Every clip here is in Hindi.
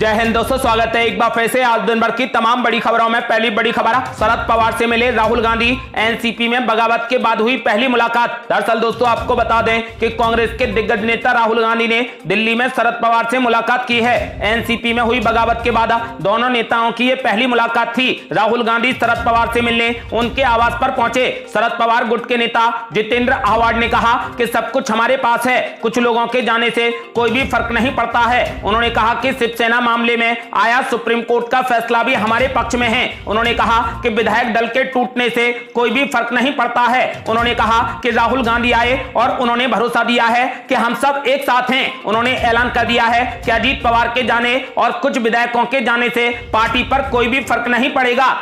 जय हिंद दोस्तों, स्वागत है एक बार फिर से आज दिन भर की तमाम बड़ी खबरों में। पहली बड़ी खबर, शरद पवार से मिले राहुल गांधी। एनसीपी में बगावत के बाद हुई पहली मुलाकात। दरअसल दोस्तों आपको बता दें कि कांग्रेस के दिग्गज नेता राहुल गांधी ने दिल्ली में शरद पवार से मुलाकात की है। एनसीपी में हुई बगावत के बाद दोनों नेताओं की यह पहली मुलाकात थी। राहुल गांधी शरद पवार से मिलने उनके आवास पर पहुंचे। शरद पवार गुट के नेता जितेंद्र आव्हाड ने कहा कि सब कुछ हमारे पास है, कुछ लोगों के जाने से कोई भी फर्क नहीं पड़ता है। उन्होंने कहा कि शिवसेना मामले में आया सुप्रीम कोर्ट का फैसला भी हमारे पक्ष में है। उन्होंने कहा कि विधायक दल के टूटने से कोई भी फर्क नहीं पड़ता है। उन्होंने कहा कि राहुल गांधी आए और उन्होंने भरोसा दिया है कि हम सब एक साथ हैं। उन्होंने ऐलान कर दिया है कि अजीत पवार के जाने और कुछ विधायकों के जाने से पार्टी पर कोई भी फर्क नहीं पड़ेगा।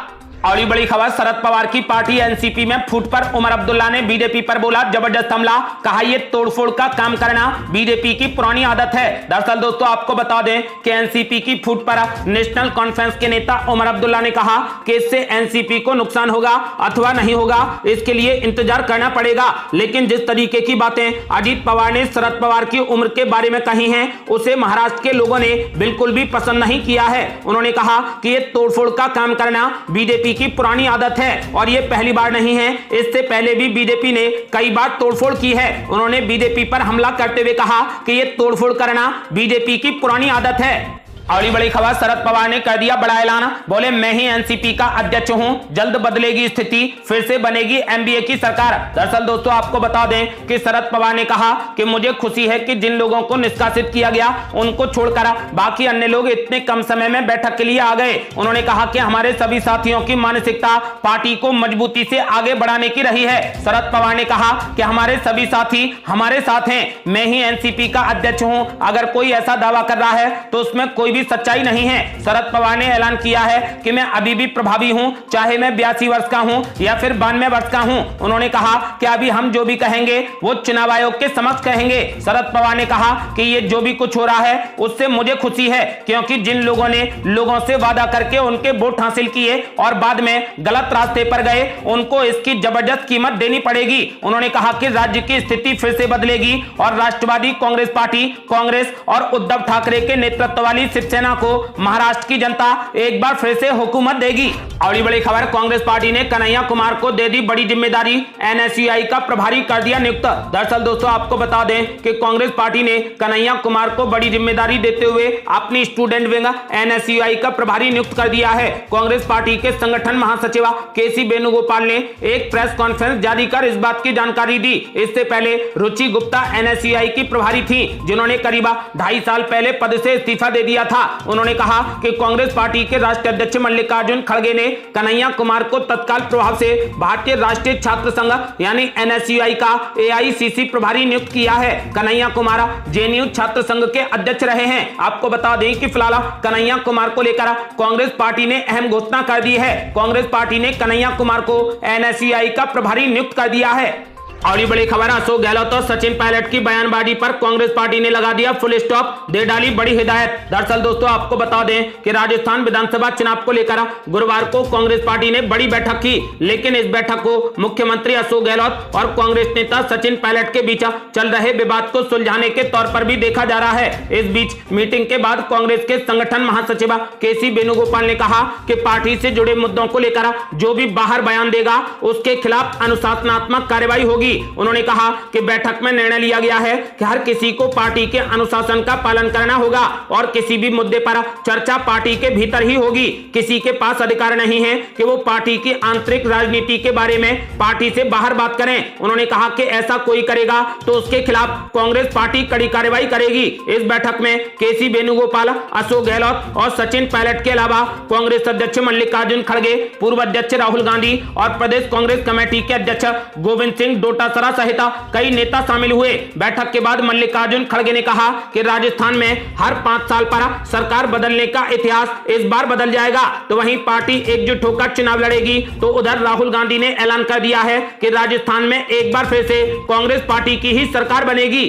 और बड़ी खबर, शरद पवार की पार्टी एनसीपी में फूट पर उमर अब्दुल्ला ने बीजेपी पर बोला जबरदस्त हमला। कहा यह तोड़फोड़ का काम करना बीजेपी की पुरानी आदत है। दरअसल दोस्तों आपको बता दें कि एनसीपी की फूट पर नेशनल कॉन्फ्रेंस के नेता उमर अब्दुल्ला ने कहा कि इससे एनसीपी को नुकसान होगा अथवा नहीं होगा, इसके लिए इंतजार करना पड़ेगा। लेकिन जिस तरीके की बातें अजीत पवार ने शरद पवार की उम्र के बारे में कही हैं, उसे महाराष्ट्र के लोगों ने बिल्कुल भी पसंद नहीं किया है। उन्होंने कहा कि यह तोड़फोड़ का काम करना बीजेपी की पुरानी आदत है और यह पहली बार नहीं है, इससे पहले भी बीजेपी ने कई बार तोड़फोड़ की है। उन्होंने बीजेपी पर हमला करते हुए कहा कि यह तोड़फोड़ करना बीजेपी की पुरानी आदत है। और बड़ी खबर, शरद पवार ने कर दिया बड़ा ऐलान। बोले मैं ही एनसीपी का अध्यक्ष हूं, जल्द बदलेगी स्थिति, फिर से बनेगी एनडीए की सरकार। दरअसल दोस्तों आपको बता दें कि शरद पवार ने कहा कि मुझे खुशी है कि जिन लोगों को निष्कासित किया गया उनको छोड़कर बाकी अन्य लोग इतने कम समय में बैठक के लिए आ गए। उन्होंने कहा कि हमारे सभी साथियों की मानसिकता पार्टी को मजबूती से आगे बढ़ाने की रही है। शरद पवार ने कहा कि हमारे सभी साथी हमारे साथ हैं, मैं ही एनसीपी का अध्यक्ष हूं। अगर कोई ऐसा दावा कर रहा है तो उसमें कोई सच्चाई नहीं है। शरद पवार ने ऐलान किया है कि मैं अभी भी प्रभावी हूं, चाहे मैं 82 वर्ष का हूं या फिर 92 वर्ष का हूं। उन्होंने कहा कि अभी हम जो भी कहेंगे वो चुनाव आयोग के समक्ष कहेंगे। शरद पवार ने कहा कि ये जो भी कुछ हो रहा है उससे मुझे खुशी है, क्योंकि जिन लोगों ने लोगों से वादा करके उनके वोट हासिल किए और बाद में गलत रास्ते पर गए, उनको इसकी जबरदस्त कीमत देनी पड़ेगी। उन्होंने कहा कि राज्य की स्थिति फिर से बदलेगी और राष्ट्रवादी कांग्रेस पार्टी, कांग्रेस और उद्धव ठाकरे के नेतृत्व वाली शिवसेना को महाराष्ट्र की जनता एक बार फिर से हुकूमत देगी। और बड़ी खबर, कांग्रेस पार्टी ने कन्हैया कुमार को दे दी बड़ी जिम्मेदारी, एनएसयूआई का प्रभारी कर दिया नियुक्त। दरअसल दोस्तों आपको बता दें कि कांग्रेस पार्टी ने कन्हैया कुमार को बड़ी जिम्मेदारी देते हुए अपनी स्टूडेंट विंग एनएसयूआई का प्रभारी नियुक्त कर दिया है। कांग्रेस पार्टी के संगठन महासचिव केसी वेणुगोपाल ने एक प्रेस कॉन्फ्रेंस जारी कर इस बात की जानकारी दी। इससे पहले रुचि गुप्ता एनएसयूआई की प्रभारी थी, जिन्होंने करीब 2.5 साल पहले पद से इस्तीफा दे दिया था। उन्होंने कहा कि कांग्रेस पार्टी के राष्ट्रीय अध्यक्ष मल्लिकार्जुन खड़गे ने कन्हैया कुमार को तत्काल प्रभाव से भारतीय राष्ट्रीय छात्र संघ यानी एनएसयूआई का एआईसीसी प्रभारी नियुक्त किया है। कन्हैया कुमार जेएनयू छात्र संघ के अध्यक्ष रहे हैं। आपको बता दें कि फिलहाल कन्हैया कुमार को लेकर कांग्रेस पार्टी ने अहम घोषणा कर दी है। कांग्रेस पार्टी ने कन्हैया कुमार को एनएसयूआई का प्रभारी नियुक्त कर दिया है। और बड़ी खबर, अशोक गहलोत और सचिन पायलट की बयानबाजी पर कांग्रेस पार्टी ने लगा दिया फुल स्टॉप, दे डाली बड़ी हिदायत। दरअसल दोस्तों आपको बता दें कि राजस्थान विधानसभा चुनाव को लेकर गुरुवार को कांग्रेस पार्टी ने बड़ी बैठक की, लेकिन इस बैठक को मुख्यमंत्री अशोक गहलोत और कांग्रेस नेता सचिन पायलट के बीच चल रहे विवाद को सुलझाने के तौर पर भी देखा जा रहा है। इस बीच मीटिंग के बाद कांग्रेस के संगठन महासचिव केसी वेणुगोपाल ने कहा कि पार्टी से जुड़े मुद्दों को लेकर जो भी बाहर बयान देगा उसके खिलाफ अनुशासनात्मक कार्रवाई होगी। उन्होंने कहा कि बैठक में निर्णय लिया गया है कि हर किसी को पार्टी के अनुशासन का पालन करना होगा और किसी भी मुद्दे पर चर्चा पार्टी के भीतर ही होगी। किसी के पास अधिकार नहीं है कि वो पार्टी की आंतरिक राजनीति के बारे में पार्टी से बाहर बात करें। उन्होंने कहा कि ऐसा कोई करेगा तो उसके खिलाफ कांग्रेस पार्टी कड़ी कार्रवाई करेगी। इस बैठक में केसी वेणुगोपाल, अशोक गहलोत और सचिन पायलट के अलावा कांग्रेस अध्यक्ष मल्लिकार्जुन खड़गे, पूर्व अध्यक्ष राहुल गांधी और प्रदेश कांग्रेस कमेटी के अध्यक्ष गोविंद सिंह डोटासरा सहित कई नेता शामिल हुए। बैठक के बाद मल्लिकार्जुन खड़गे ने कहा कि राजस्थान में हर 5 साल पर सरकार बदलने का इतिहास इस बार बदल जाएगा, तो वहीं पार्टी एकजुट होकर चुनाव लड़ेगी। तो उधर राहुल गांधी ने ऐलान कर दिया है कि राजस्थान में एक बार फिर से कांग्रेस पार्टी की ही सरकार बनेगी।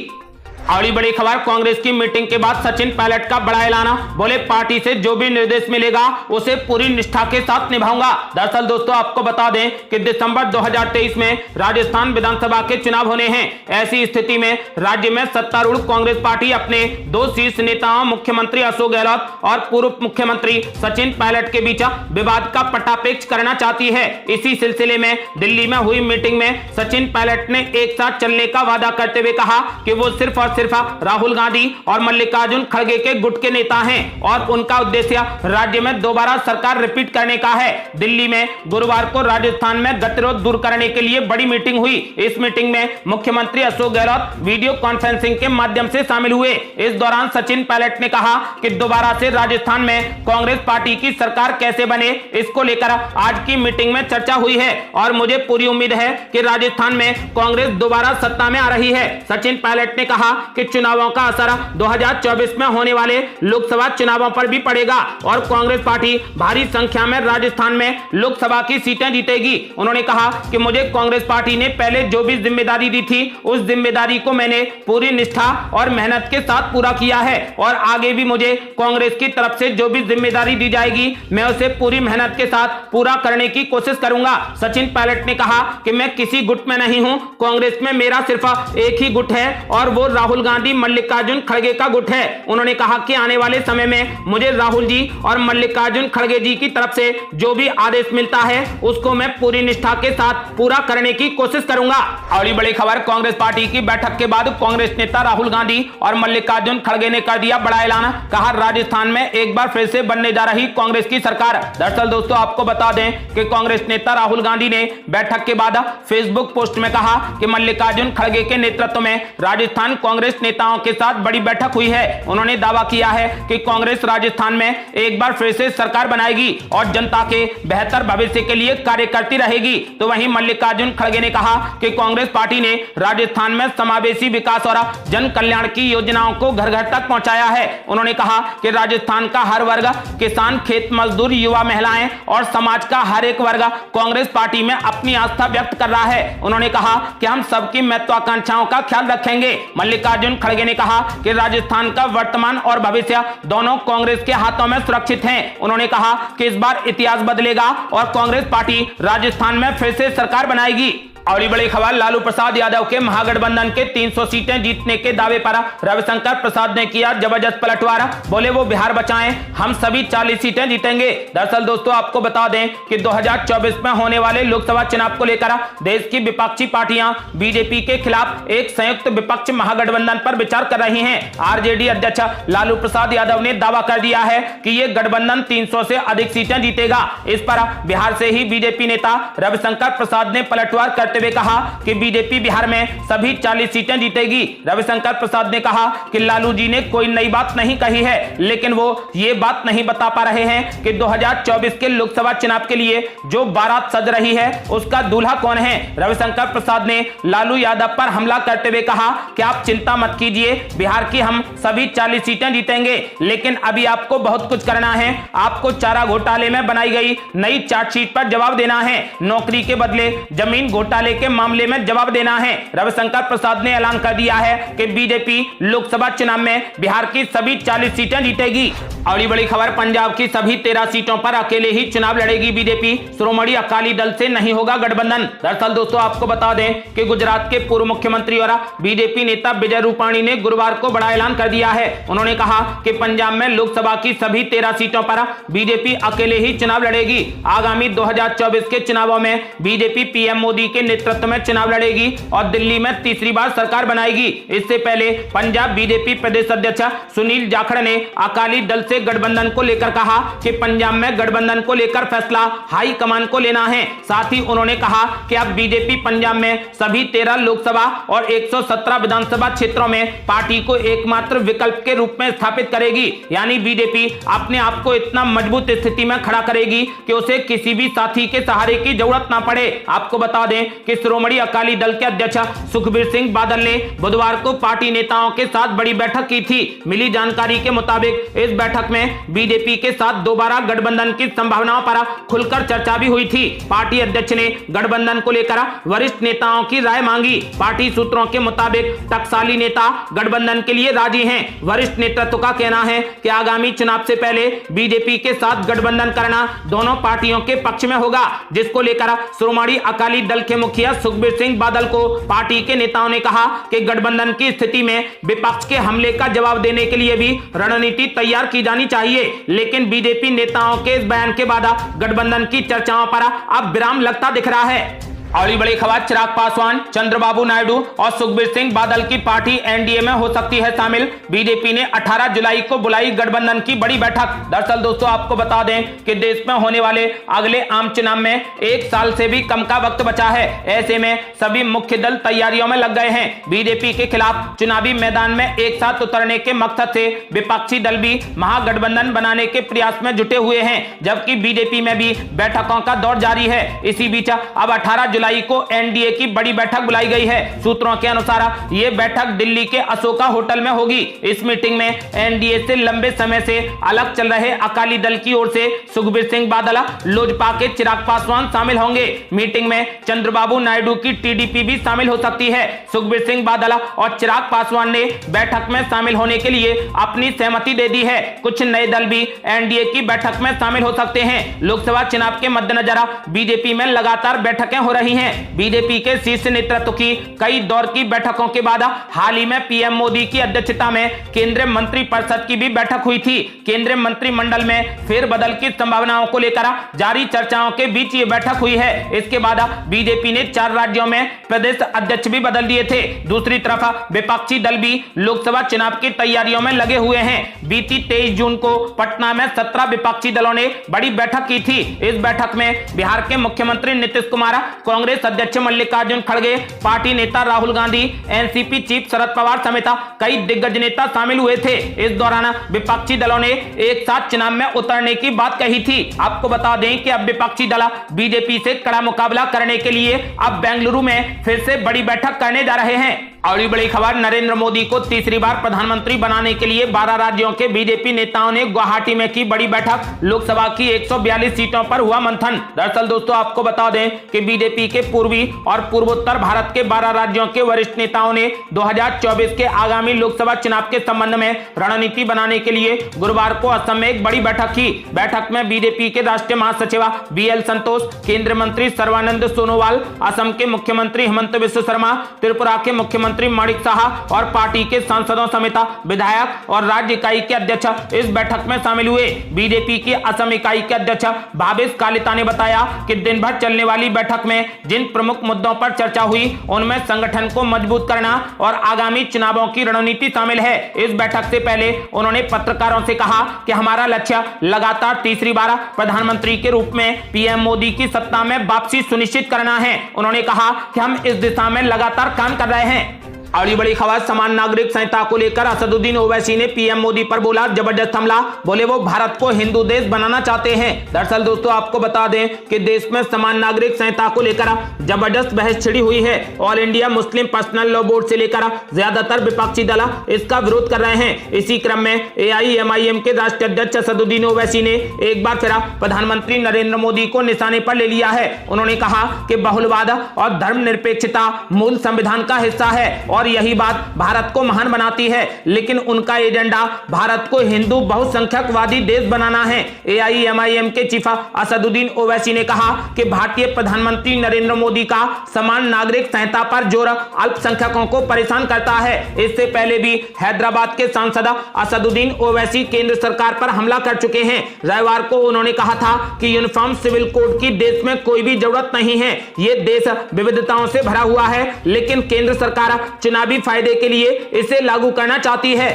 और बड़ी खबर, कांग्रेस की मीटिंग के बाद सचिन पायलट का बड़ा ऐलान। बोले पार्टी से जो भी निर्देश मिलेगा उसे पूरी निष्ठा के साथ निभाऊंगा। दरअसल दोस्तों आपको बता दें कि दिसंबर 2023 में राजस्थान विधानसभा के चुनाव होने हैं। ऐसी स्थिति में राज्य में सत्तारूढ़ कांग्रेस पार्टी अपने दो शीर्ष नेताओं मुख्यमंत्री अशोक गहलोत और पूर्व मुख्यमंत्री सचिन पायलट के बीच विवाद का पटापेच करना चाहती है। इसी सिलसिले में दिल्ली में हुई मीटिंग में सचिन पायलट ने एक साथ चलने का वादा करते हुए कहा कि वो सिर्फ और सिर्फ राहुल गांधी और मल्लिकार्जुन खड़गे के गुट के नेता हैं और उनका उद्देश्य राज्य में दोबारा सरकार रिपीट करने का है। दिल्ली में गुरुवार को राजस्थान में गतिरोध दूर करने के लिए बड़ी मीटिंग हुई। इस मीटिंग में मुख्यमंत्री अशोक गहलोत वीडियो कॉन्फ्रेंसिंग के माध्यम से शामिल हुए। इस दौरान सचिन पायलट ने कहा कि दोबारा से राजस्थान में कांग्रेस पार्टी की सरकार कैसे बने, इसको लेकर आज की मीटिंग में चर्चा हुई है और मुझे पूरी उम्मीद है कि राजस्थान में कांग्रेस दोबारा सत्ता में आ रही है। सचिन पायलट ने कहा कि चुनावों का असर 2024 में होने वाले लोकसभा चुनावों पर भी पड़ेगा और कांग्रेस पार्टी भारी संख्या में राजस्थान में लोकसभा की सीटें जीतेगी। उन्होंने कहा कि मुझे कांग्रेस पार्टी ने पहले जो भी जिम्मेदारी दी थी उस जिम्मेदारी को मैंने पूरी निष्ठा और मेहनत के साथ पूरा किया है और आगे भी मुझे कांग्रेस की तरफ से जो भी जिम्मेदारी दी जाएगी मैं उसे पूरी मेहनत के साथ पूरा करने की कोशिश करूंगा। सचिन पायलट ने कहा कि मैं किसी गुट में नहीं हूं, कांग्रेस में मेरा सिर्फ एक ही गुट है और वो राहुल गांधी मल्लिकार्जुन खड़गे का गुट है। उन्होंने कहा कि आने वाले समय में मुझे राहुल जी और मल्लिकार्जुन खड़गे जी की तरफ से जो भी आदेश मिलता है उसको मैं पूरी निष्ठा के साथ पूरा करने की कोशिश करूंगा। और बड़ी खबर, कांग्रेस पार्टी की बैठक के बाद कांग्रेस नेता राहुल गांधी और मल्लिकार्जुन खड़गे ने कर दिया बड़ा ऐलान। कहा राजस्थान में एक बार फिर से बनने जा रही कांग्रेस की सरकार। दरअसल दोस्तों आपको बता दें कि कांग्रेस नेता राहुल गांधी ने बैठक के बाद फेसबुक पोस्ट में कहा कि मल्लिकार्जुन खड़गे के नेतृत्व में राजस्थान कांग्रेस नेताओं के साथ बड़ी बैठक हुई है। उन्होंने दावा किया है कि कांग्रेस राजस्थान में एक बार फिर से सरकार बनाएगी और जनता के बेहतर भविष्य के लिए कार्य करती रहेगी। तो वहीं मल्लिकार्जुन खड़गे ने कहा कि कांग्रेस पार्टी ने राजस्थान में समावेशी विकास और जन कल्याण की योजनाओं को घर घर तक पहुंचाया है। उन्होंने कहा कि राजस्थान का हर वर्ग, किसान, खेत मजदूर, युवा, महिलाएं और समाज का हर एक वर्ग कांग्रेस पार्टी में अपनी आस्था व्यक्त कर रहा है। उन्होंने कहा कि हम सबकी महत्वाकांक्षाओं का ख्याल रखेंगे। मल्लिकार्जुन खड़गे ने कहा कि राजस्थान का वर्तमान और भविष्य दोनों कांग्रेस के हाथों में सुरक्षित हैं। उन्होंने कहा कि इस बार इतिहास बदलेगा और कांग्रेस पार्टी राजस्थान में फिर से सरकार बनाएगी। और बड़ी खबर, लालू प्रसाद यादव के महागठबंधन के 300 सीटें जीतने के दावे पर रविशंकर प्रसाद ने किया जबरदस्त पलटवार। बोले वो बिहार बचाएं, हम सभी 40 सीटें जीतेंगे। दरअसल दोस्तों आपको बता दें कि 2024 में होने वाले लोकसभा चुनाव को लेकर देश की विपक्षी पार्टियां बीजेपी के खिलाफ एक संयुक्त विपक्ष महागठबंधन पर विचार कर रही हैं। आरजेडी अध्यक्ष लालू प्रसाद यादव ने दावा कर दिया है कि ये गठबंधन 300 से अधिक सीटें जीतेगा। इस पर बिहार से ही बीजेपी नेता रविशंकर प्रसाद ने पलटवार करते हुए कहा कि बीजेपी बिहार में सभी 40 सीटें जीतेगी। रविशंकर प्रसाद ने कहा कि लालू जी ने कोई नई बात नहीं कही है, लेकिन वो ये बात नहीं बता पा रहे हैं कि 2024 के लोकसभा चुनाव के लिए जो बारात सज रही है उसका दूल्हा कौन है। रविशंकर प्रसाद ने लालू यादव पर हमला करते हुए कहा कि आप चिंता मत कीजिए, बिहार की हम सभी 40 सीटें जीतेंगे, लेकिन अभी आपको बहुत कुछ करना है। आपको चारा घोटाले में बनाई गई नई चार्जशीट पर जवाब देना है, नौकरी के बदले जमीन घोटाले के मामले में जवाब देना है। रविशंकर प्रसाद ने ऐलान कर दिया है कि बीजेपी लोकसभा चुनाव में बिहार की सभी 40 सीटें जीतेगी। और बड़ी खबर, पंजाब की सभी 13 सीटों पर अकेले ही चुनाव लड़ेगी बीजेपी, श्रोमणी अकाली दल से नहीं होगा गठबंधन। दरअसल दोस्तों आपको बता दें कि गुजरात के पूर्व मुख्यमंत्री और बीजेपी नेता विजय रूपाणी ने गुरुवार को बड़ा ऐलान कर दिया है। उन्होंने कहा कि पंजाब में लोकसभा की सभी 13 सीटों पर बीजेपी अकेले ही चुनाव लड़ेगी। आगामी 2024 के चुनावों में बीजेपी पीएम मोदी के नेतृत्व में चुनाव लड़ेगी और दिल्ली में तीसरी बार सरकार बनाएगी। इससे पहले पंजाब बीजेपी प्रदेश अध्यक्ष सुनील जाखड़ ने अकाली दल से गठबंधन को लेकर कहा कि पंजाब में गठबंधन को लेकर फैसला हाई कमान को लेना है। साथ ही उन्होंने कहा कि अब बीजेपी पंजाब में सभी 13 लोकसभा और 117 विधानसभा क्षेत्रों में पार्टी को एकमात्र विकल्प के रूप में स्थापित करेगी। यानी बीजेपी अपने आप को इतना मजबूत स्थिति में खड़ा करेगी कि उसे किसी भी साथी के सहारे की जरूरत ना पड़े। आपको बता दें कि श्रोमणी अकाली दल के अध्यक्ष सुखबीर सिंह बादल ने बुधवार को पार्टी नेताओं के साथ बड़ी बैठक की थी। मिली जानकारी के मुताबिक इस बैठक में बीजेपी के साथ दोबारा गठबंधन की संभावनाओं पर खुलकर चर्चा भी हुई थी। पार्टी अध्यक्ष ने गठबंधन को लेकर वरिष्ठ नेताओं की राय मांगी। पार्टी सूत्रों के मुताबिक टकसाली नेता गठबंधन के लिए राजी हैं। वरिष्ठ नेतृत्व का कहना है कि आगामी चुनाव से पहले बीजेपी के साथ गठबंधन करना दोनों पार्टियों के पक्ष में होगा, जिसको लेकर श्रोमणी अकाली दल के मुखिया सुखबीर सिंह बादल को पार्टी के नेताओं ने कहा कि गठबंधन की स्थिति में विपक्ष के हमले का जवाब देने के लिए भी रणनीति तैयार की जानी चाहिए। लेकिन बीजेपी नेताओं के इस बयान के बाद गठबंधन की चर्चाओं पर अब विराम लगता दिख रहा है। और बड़ी खबर, चिराग पासवान, चंद्रबाबू नायडू और सुखबीर सिंह बादल की पार्टी एनडीए में हो सकती है शामिल। बीजेपी ने 18 जुलाई को बुलाई गठबंधन की बड़ी बैठक। दरअसल दोस्तों आपको बता दें कि देश में होने वाले अगले आम चुनाव में 1 साल से भी कम का वक्त बचा है। ऐसे में सभी मुख्य दल तैयारियों में लग गए हैं। बीजेपी के खिलाफ चुनावी मैदान में एक साथ उतरने के मकसद से विपक्षी दल भी महागठबंधन बनाने के प्रयास में जुटे हुए हैं, जबकि बीजेपी में भी बैठकों का दौर जारी है। इसी बीच अब 18 जुलाई को एनडीए की बड़ी बैठक बुलाई गई है। सूत्रों के अनुसार यह बैठक दिल्ली के अशोका होटल में होगी। इस मीटिंग में एनडीए से लंबे समय से अलग चल रहे अकाली दल की ओर से सुखबीर सिंह बादल, लोजपा के चिराग पासवान शामिल होंगे। मीटिंग में चंद्रबाबू नायडू की टीडीपी भी शामिल हो सकती है। सुखबीर सिंह बादल और चिराग पासवान ने बैठक में शामिल होने के लिए अपनी सहमति दे दी है। कुछ नए दल भी एनडीए की बैठक में शामिल हो सकते हैं। लोकसभा चुनाव के मद्देनजर बीजेपी में लगातार बैठकें हो रही हैं। बीजेपी के शीर्ष नेतृत्व की कई दौर की बैठकों के बाद हाल ही में पीएम मोदी की अध्यक्षता में केंद्रीय मंत्रिपरिषद की भी बैठक हुई थी। केंद्रीय मंत्रिमंडल में फेरबदल की संभावनाओं को लेकर जारी चर्चाओं के बीच ये बैठक हुई है। इसके बाद बीजेपी ने 4 राज्यों में प्रदेश अध्यक्ष भी बदल दिए थे। दूसरी तरफ विपक्षी दल भी लोकसभा चुनाव की तैयारियों में लगे हुए हैं। बीती 23 जून को पटना में 17 विपक्षी दलों ने बड़ी बैठक की थी। इस बैठक में बिहार के मुख्यमंत्री नीतीश कुमार, कांग्रेस अध्यक्ष मल्लिकार्जुन खड़गे, पार्टी नेता राहुल गांधी, एनसीपी चीफ शरद पवार समेत कई दिग्गज नेता शामिल हुए थे। इस दौरान विपक्षी दलों ने एक साथ चुनाव में उतरने की बात कही थी। आपको बता दें कि अब विपक्षी दल बीजेपी से कड़ा मुकाबला करने के लिए अब बेंगलुरु में फिर से बड़ी बैठक करने जा रहे हैं। और बड़ी खबर, नरेंद्र मोदी को तीसरी बार प्रधानमंत्री बनाने के लिए 12 राज्यों के बीजेपी नेताओं ने गुवाहाटी में की बड़ी बैठक। लोकसभा की 142 सीटों पर हुआ मंथन। दरअसल दोस्तों आपको बता दें कि बीजेपी के पूर्वी और पूर्वोत्तर भारत के 12 राज्यों के वरिष्ठ नेताओं ने 2024 के आगामी लोकसभा चुनाव के संबंध में रणनीति बनाने के लिए गुरुवार को असम में एक बड़ी बैठक की। बैठक में बीजेपी के राष्ट्रीय महासचिव बीएल संतोष, केंद्रीय मंत्री सर्बानंद सोनोवाल, असम के मुख्यमंत्री हिमंत बिस्वा शर्मा, त्रिपुरा के मुख्यमंत्री माणिक साहा और पार्टी के सांसदों समेत विधायक और राज्य इकाई के अध्यक्ष इस बैठक में शामिल हुए। बीजेपी की असम इकाई के अध्यक्ष भावेश कालिता ने बताया कि दिन भर चलने वाली बैठक में जिन प्रमुख मुद्दों पर चर्चा हुई उनमें संगठन को मजबूत करना और आगामी चुनावों की रणनीति शामिल है। इस बैठक से पहले उन्होंने पत्रकारों से कहा कि हमारा लक्ष्य लगातार तीसरी बार प्रधानमंत्री के रूप में पीएम मोदी की सत्ता में वापसी सुनिश्चित करना है। उन्होंने कहा कि हम इस दिशा में लगातार काम कर रहे हैं। और ये बड़ी खबर, समान नागरिक संहिता को लेकर असदुद्दीन ओवैसी ने पीएम मोदी पर बोला जबरदस्त हमला। बोले वो भारत को हिंदू देश बनाना चाहते हैं। दरअसल दोस्तों आपको बता दें कि देश में समान नागरिक संहिता को लेकर जबरदस्त बहस छिड़ी हुई है। All India Muslim personal law board से लेकर ज्यादातर विपक्षी दल इसका विरोध कर रहे हैं। इसी क्रम में एआईएमआईएम के राष्ट्रीय अध्यक्ष असदुद्दीन ओवैसी ने एक बार फिर प्रधानमंत्री नरेंद्र मोदी को निशाने पर ले लिया है। उन्होंने कहा कि बहुलवाद और धर्मनिरपेक्षता मूल संविधान का हिस्सा है और यही बात भारत को महान बनाती है, लेकिन उनका एजेंडा भारत को हिंदू बहुसंख्यकवादी देश बनाना है। एआईएमआईएम के चीफ असदुद्दीन ओवैसी ने कहा कि भारतीय प्रधानमंत्री नरेंद्र मोदी का समान नागरिक संहिता पर जोर अल्पसंख्यकों को परेशान करता है। इससे पहले भी हैदराबाद के सांसद असदुद्दीन ओवैसी केंद्र सरकार पर हमला कर चुके हैं। रविवार को उन्होंने कहा था कि यूनिफॉर्म सिविल कोड की देश में कोई भी जरूरत नहीं है। यह देश विविधताओं से भरा हुआ है, लेकिन केंद्र सरकार चुनावी फायदे के लिए इसे लागू करना चाहती है।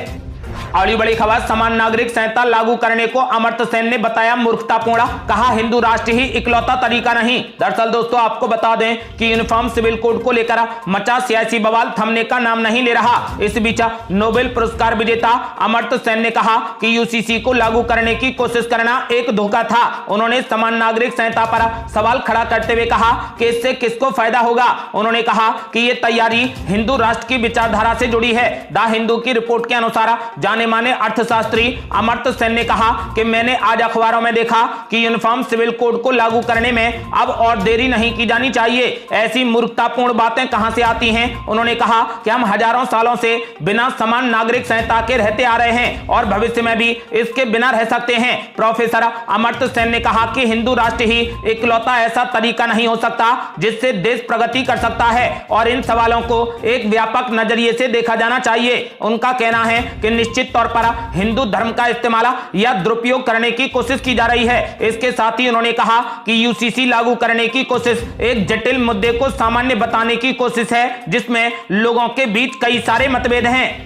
अगली बड़ी खबर, समान नागरिक संहिता लागू करने को अमर्त्य सेन ने बताया मूर्खतापूर्ण, कहा हिंदू राष्ट्र ही इकलौता तरीका नहीं। दरअसल दोस्तों आपको बता दें कि यूनिफॉर्म सिविल कोड को लेकर मचा सियासी बवाल थमने का नाम नहीं ले रहा। इस बीच नोबेल पुरस्कार विजेता अमर्त्य सेन ने कहा कि यूसीसी को लागू करने की कोशिश करना एक धोखा था। उन्होंने समान नागरिक संहिता पर सवाल खड़ा करते हुए कहा कि इससे किसको फायदा होगा। उन्होंने कहा कि यह तैयारी हिंदू राष्ट्र की विचारधारा से जुड़ी है। द हिंदू की रिपोर्ट के अनुसार जाने माने अर्थशास्त्री अमर्त्य सेन ने कहा कि मैंने आज अखबारों में देखा कि यूनिफॉर्म सिविल कोड को लागू करने में अब और देरी नहीं की जानी चाहिए। ऐसी मूर्खतापूर्ण बातें कहां से आती हैं। उन्होंने कहा कि हम हजारों सालों से बिना समान नागरिक संहिता के रहते आ रहे हैं और भविष्य में भी इसके बिना रह सकते हैं। प्रोफेसर अमर्त्य सेन ने कहा कि हिंदू राष्ट्र ही इकलौता ऐसा तरीका नहीं हो सकता जिससे देश प्रगति कर सकता है और इन सवालों को एक व्यापक नजरिए से देखा जाना चाहिए। उनका कहना है कि निश्चित तौर पर हिंदू धर्म का इस्तेमाल या दुरुपयोग करने की कोशिश की जा रही है। इसके साथ ही उन्होंने कहा कि यूसीसी लागू करने की कोशिश एक जटिल मुद्दे को सामान्य बताने की कोशिश है जिसमें लोगों के बीच कई सारे मतभेद हैं।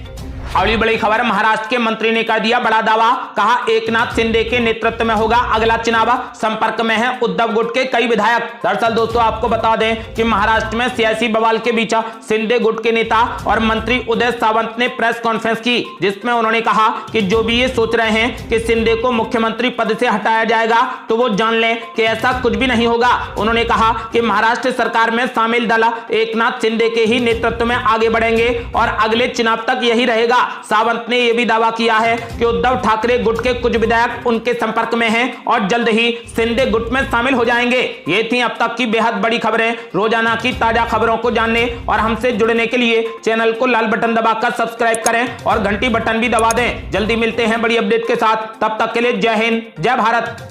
अगली बड़ी खबर, महाराष्ट्र के मंत्री ने कर दिया बड़ा दावा, कहा एकनाथ शिंदे के नेतृत्व में होगा अगला चुनाव, संपर्क में है उद्धव गुट के कई विधायक। दरअसल दोस्तों आपको बता दें कि महाराष्ट्र में सियासी बवाल के बीच शिंदे गुट के नेता और मंत्री उदय सामंत ने प्रेस कॉन्फ्रेंस की जिसमें उन्होंने कहा कि जो भी ये सोच रहे हैं कि शिंदे को मुख्यमंत्री पद से हटाया जाएगा तो वो जान लें कि ऐसा कुछ भी नहीं होगा। उन्होंने कहा कि महाराष्ट्र सरकार में शामिल दल एकनाथ शिंदे के ही नेतृत्व में आगे बढ़ेंगे और अगले चुनाव तक यही रहेगा। सावंत ने यह भी दावा किया है कि उद्धव ठाकरे गुट के कुछ विधायक उनके संपर्क में हैं और जल्द ही शिंदे गुट में शामिल हो जाएंगे। ये थी अब तक की बेहद बड़ी खबरें। रोजाना की ताजा खबरों को जानने और हमसे जुड़ने के लिए चैनल को लाल बटन दबाकर सब्सक्राइब करें और घंटी बटन भी दबा दें। जल्दी मिलते हैं बड़ी अपडेट के साथ, तब तक के लिए जय हिंद, जय भारत।